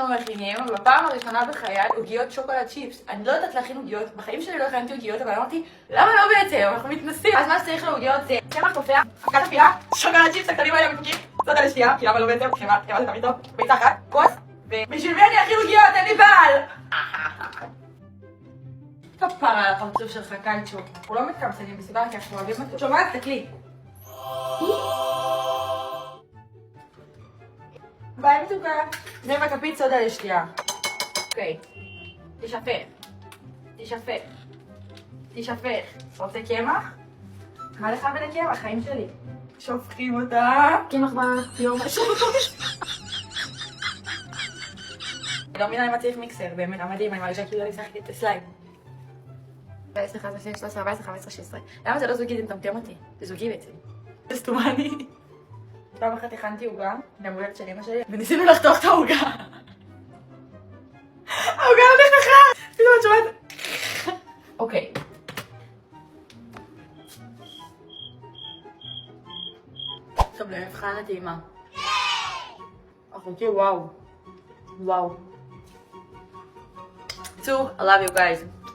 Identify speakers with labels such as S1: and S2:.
S1: אנחנו מכינים בפעם הראשונה בחיי עוגיות שוקולד צ'יפס. אני לא יודעת להכין עוגיות, בחיים שלי לא הכנתי עוגיות, אבל אמרתי, למה לא בעצם? אנחנו מתנסים. אז מה שצריך לעוגיות זה קמח תופח, אבקת אפייה, שוקולד צ'יפס הקטנים האלה מתוקים, סודה לשתייה, כי למה לא בעצם? חמאה זה תמיד טוב, ביצה אחת, כוס, ובשביל מי אני אכין עוגיות? אין לי בעל! כפרה על הפרצוף שלך, קייצ'ו. אנחנו לא מתקמצנים בסיבה כי אנחנו אוהבים אותו. שומעת? תקלי. ביי מתוקה. זה מכפית סודה לשתייה. אוקיי. תשפך. רוצה קמח? מה לך ולקמח? חיים שלי. שופכים אותה. קמח ביום השבוע. אני לא מבינה למה צריך מיקסר, באמת, מדהים, אני מרגישה כאילו אני משחקת את הסליים. 10, 11, 12, 13, 14, 15, 16. למה זה לא זוגי? זה מטמטם אותי. זה זוגי בעצם. זה סתומני. פעם אחת הכנתי עוגה, ליום הולדת של אמא שלי, וניסינו לחתוך את העוגה. העוגה לא נכחה! פתאום את שומעת? אוקיי. עכשיו למבחן הטעימה. אחותי, וואו. צור, I love you guys.